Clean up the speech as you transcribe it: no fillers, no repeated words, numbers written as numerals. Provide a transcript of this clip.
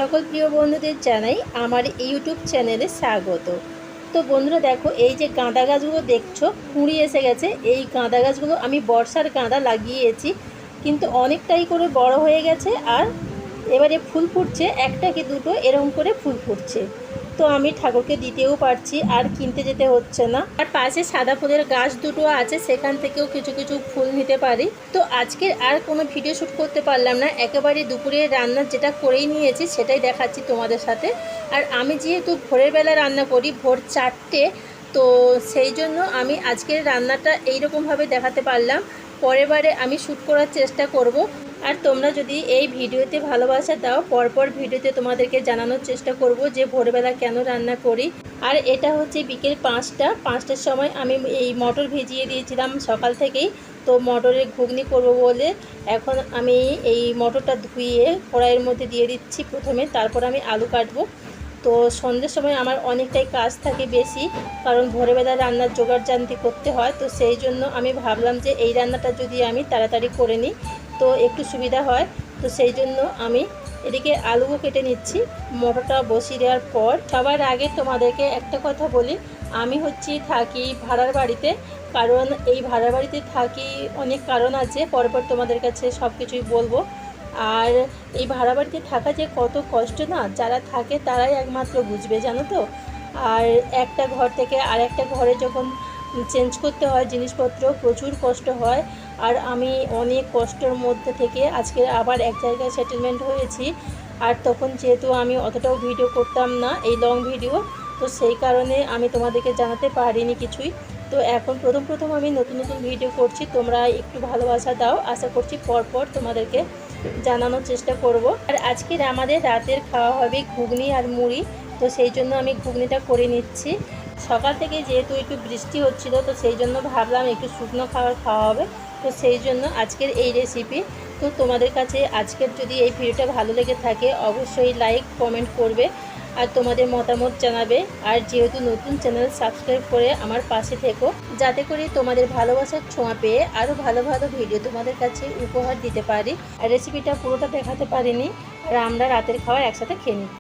সকল প্রিয় বন্ধুদের জানাই আমার ইউটিউব চ্যানেলে স্বাগত। তো বন্ধুরা দেখো, এই যে গাঁদা গাছগুলো দেখছো কুঁড়ি এসে গেছে। এই গাঁদা গাছগুলো আমি বর্ষার গাঁদা লাগিয়েছি, কিন্তু অনেকটাই করে বড় হয়ে গেছে। আর এবারে ফুল ফুটছে, একটা কি দুটো এরকম করে ফুল ফুটছে। তো আমি ঠাকুরকে দিতেও পারছি, আর কিনতে যেতে হচ্ছে না। আর পাশে সাদা ফুলের গাছ দুটো আছে, সেখান থেকেও কিছু কিছু ফুল নিতে পারি। তো আজকে আর কোনো ভিডিও শ্যুট করতে পারলাম না, একেবারে দুপুরে রান্না যেটা করেই নিয়েছি সেটাই দেখাচ্ছি তোমাদের সাথে। আর আমি যেহেতু ভোরের বেলা রান্না করি, ভোর 4টে, তো সেই জন্য আমি আজকের রান্নাটা এইরকমভাবে দেখাতে পারলাম। পরের বারে আমি শ্যুট করার চেষ্টা করব। আর তোমরা যদি এই ভিডিওতে ভালোবাসা দাও, পরপর ভিডিওতে তোমাদেরকে জানানোর চেষ্টা করব যে ভোরবেলা কেন রান্না করি। আর এটা হচ্ছে বিকেল 5টার সময় আমি এই মটর ভিজিয়ে দিয়েছিলাম সকাল থেকেই। তো মটরের ঘুগনি করব বলে এখন আমি এই মটরটা ধুয়ে কড়াইয়ের মধ্যে দিয়ে দিচ্ছি প্রথমে, তারপর আমি আলু কাটবো। তো সন্ধ্যের সময় আমার অনেকটাই কাজ থাকে বেশি, কারণ ভোরবেলা রান্নার জোগাড় জান্তি করতে হয়। তো সেই জন্য আমি ভাবলাম যে এই রান্নাটা যদি আমি তাড়াতাড়ি করে নিই তো একটু সুবিধা হয়। তো সেই জন্য আমি এদিকে আলুও কেটে নিচ্ছি। মটরটা বসিয়ে দেওয়ার পর সবার আগে তোমাদেরকে একটা কথা বলি, আমি থাকি ভাড়ার বাড়িতে। কারণ এই ভাড়ার বাড়িতে থাকি অনেক কারণ আছে, পরপর তোমাদের কাছে সব কিছুই বলবো। আর এই ভাড়া বাড়িতে থাকা যে কত কষ্ট না, যারা থাকে তারাই একমাত্র বুঝবে, জানো তো। আর একটা ঘর থেকে আর একটা ঘরে যখন চেঞ্জ করতে হয় জিনিসপত্র, প্রচুর কষ্ট হয়। আর আমি অনেক কষ্টের মধ্যে থেকে আজকে আবার এক জায়গায় সেটেলমেন্ট হয়েছি। আর তখন যেহেতু আমি অতটাও ভিডিও করতাম না, এই লং ভিডিও, তো সেই কারণে আমি তোমাদেরকে জানাতে পারিনি কিছুই। তো এখন প্রথম আমি নতুন নতুন ভিডিও করছি, তোমরা একটু ভালোবাসা দাও, আশা করছি পরপর তোমাদেরকে জানানোর চেষ্টা করব। আর আজকের আমাদের রাতের খাওয়া হবে ঘুগনি আর মুড়ি। তো সেই জন্য আমি ঘুগনিটা করে নিচ্ছি। সকাল থেকে যেহেতু একটু বৃষ্টি হচ্ছিল, তো সেই জন্য ভাবলাম একটু শুকনো খাবার খাওয়া হবে। তো সেই জন্য আজকের এই রেসিপি। তো তোমাদের কাছে আজকের যদি এই ভিডিওটা ভালো লেগে থাকে অবশ্যই লাইক কমেন্ট করবে আর তোমাদের মতামত জানাবে। আর যেহেতু নতুন চ্যানেল, সাবস্ক্রাইব করে আমার পাশে থেকো, যাতে করে তোমাদের ভালোবাসার ছোঁয়া পেয়ে আরও ভালো ভালো ভিডিও তোমাদের কাছে উপহার দিতে পারি। আর রেসিপিটা পুরোটা দেখাতে পারিনি, আর আমরা রাতের খাবার একসাথে খেয়ে নিই।